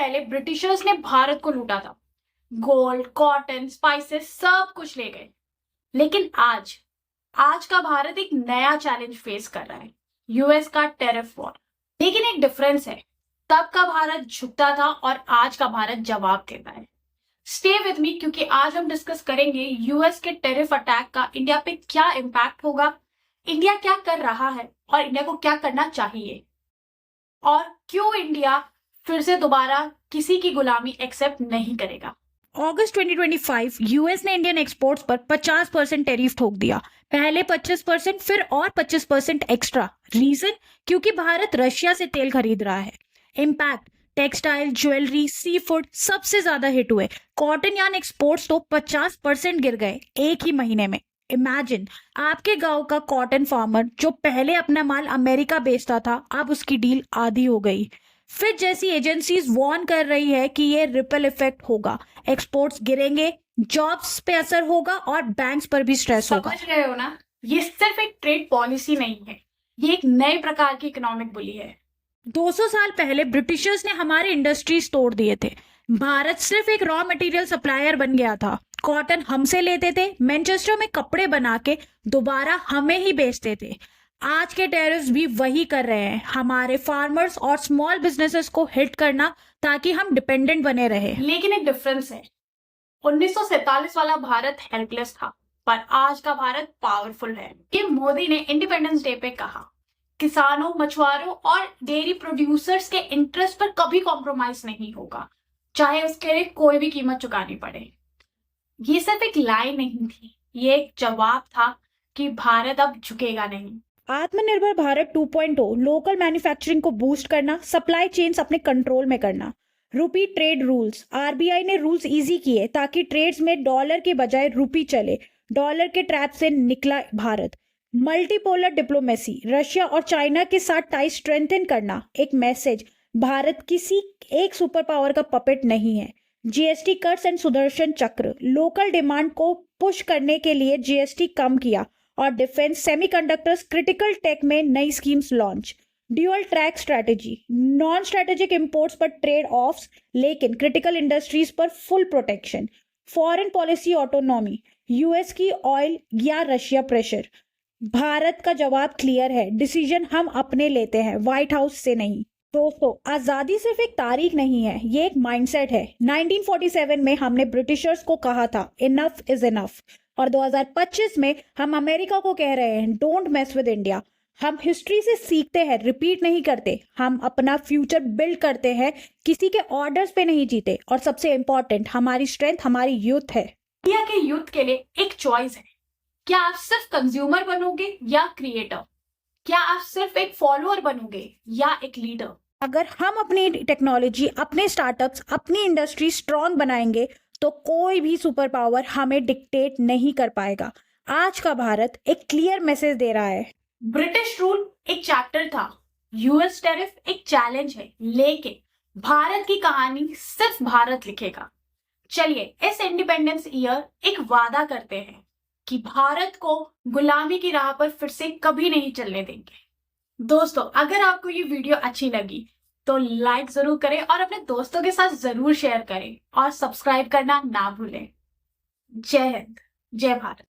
पहले ब्रिटिशर्स ने भारत को लूटा था। गोल्ड, कॉटन, स्पाइसेस सब कुछ ले गए। लेकिन आज का भारत एक नया चैलेंज फेस कर रहा है, यूएस का टेरिफ वॉर। लेकिन एक डिफरेंस है, तब का भारत झुकता था और आज का भारत जवाब देता है। स्टे विद मी, क्योंकि आज हम डिस्कस करेंगे यूएस के टेरिफ अटैक का इंडिया पे क्या इम्पैक्ट होगा, इंडिया क्या कर रहा है और इंडिया को क्या करना चाहिए, और क्यों इंडिया फिर से दोबारा किसी की गुलामी एक्सेप्ट नहीं करेगा। अगस्त 2025 यूएस ने इंडियन एक्सपोर्ट्स पर 50% टैरिफ ठोक दिया। पहले 25%, फिर और 25% एक्स्ट्रा। रीजन? क्योंकि भारत रशिया से तेल खरीद रहा है। Impact: textile, jewellery, sea food सबसे ज्यादा हिट हुए। कॉटन यार्न एक्सपोर्ट्स तो 50% गिर गए एक ही महीने में। इमेजिन, आपके गांव का कॉटन फार्मर जो पहले अपना माल अमेरिका बेचता था, अब उसकी डील आधी हो गई। फिर जैसी एजेंसीज वार्न कर रही है कि ये रिपल इफेक्ट होगा, एक्सपोर्ट्स गिरेंगे, जॉब्स पे असर होगा और बैंक्स पर भी स्ट्रेस होगा। समझ रहे हो ना, ये सिर्फ एक ट्रेड पॉलिसी नहीं है, ये एक नए प्रकार की इकोनॉमिक बुली है। 200 साल पहले ब्रिटिशर्स ने हमारे इंडस्ट्रीज तोड़ दिए थे। भारत सिर्फ एक रॉ मटेरियल सप्लायर बन गया था। कॉटन हमसे लेते थे, मैनचेस्टर में कपड़े बना के दोबारा हमें ही बेचते थे। आज के टेररिस्ट भी वही कर रहे हैं, हमारे फार्मर्स और स्मॉल बिजनेसेस को हिट करना ताकि हम डिपेंडेंट बने रहे। लेकिन एक डिफरेंस है, 1947 वाला भारत हेल्पलेस था, पर आज का भारत पावरफुल है। ये मोदी ने इंडिपेंडेंस डे पे कहा, किसानों, मछुआरों और डेयरी प्रोड्यूसर्स के इंटरेस्ट पर कभी कॉम्प्रोमाइज नहीं होगा, चाहे उसके लिए कोई भी कीमत चुकानी पड़े। ये सिर्फ एक लाइन नहीं थी, ये एक जवाब था कि भारत अब झुकेगा नहीं। आत्मनिर्भर भारत 2.0, लोकल मैन्युफैक्चरिंग को बूस्ट करना, सप्लाई चेन्स अपने कंट्रोल में करना। रूपी ट्रेड रूल्स: आरबीआई ने रूल्स इजी किए ताकि ट्रेड्स में डॉलर के बजाय रूपी चले। डॉलर के ट्रैप से निकला भारत। मल्टीपोलर डिप्लोमेसी: रशिया और चाइना के साथ टाई स्ट्रेंथन करना। एक मैसेज: भारत किसी एक सुपर पावर का पपेट नहीं है। जीएसटी कट्स एंड सुदर्शन चक्र: लोकल डिमांड को पुश करने के लिए जीएसटी कम किया और डिफेंस, सेमीकंडक्टर्स, क्रिटिकल टेक में नई schemes launch. Dual track strategy: non strategic imports पर ट्रेड ऑफ्स, लेकिन क्रिटिकल इंडस्ट्रीज पर full protection. Foreign policy autonomy: US की ऑयल या रशिया प्रेशर। भारत का जवाब क्लियर है, डिसीजन हम अपने लेते हैं, व्हाइट हाउस से नहीं। दोस्तों, आजादी सिर्फ एक तारीख नहीं है, ये एक माइंडसेट है। 1947 में हमने ब्रिटिशर्स को कहा था इनफ इज इनफ, और 2025 में हम अमेरिका को कह रहे हैं डोंट मेस विद इंडिया। हम हिस्ट्री से सीखते हैं, रिपीट नहीं करते। हम अपना फ्यूचर बिल्ड करते हैं, किसी के ऑर्डर्स पे नहीं जीते। और सबसे इंपॉर्टेंट, हमारी स्ट्रेंथ हमारी यूथ है। इंडिया के यूथ के लिए एक चॉइस है, क्या आप सिर्फ कंज्यूमर बनोगे या क्रिएटर? क्या आप सिर्फ एक फॉलोअर बनोगे या एक लीडर? अगर हम अपनी टेक्नोलॉजी, अपने स्टार्टअप्स, अपनी इंडस्ट्री स्ट्रांग बनाएंगे तो कोई भी सुपर पावर हमें डिक्टेट नहीं कर पाएगा। आज का भारत एक क्लियर मैसेज दे रहा है। ब्रिटिश रूल एक चैप्टर था, यूएस टैरिफ एक चैलेंज है, लेकिन भारत की कहानी सिर्फ भारत लिखेगा। चलिए इस इंडिपेंडेंस ईयर एक वादा करते हैं कि भारत को गुलामी की राह पर फिर से कभी नहीं चलने देंगे। दोस्तों, अगर आपको ये वीडियो अच्छी लगी तो लाइक जरूर करें और अपने दोस्तों के साथ जरूर शेयर करें और सब्सक्राइब करना ना भूलें। जय हिंद, जय भारत।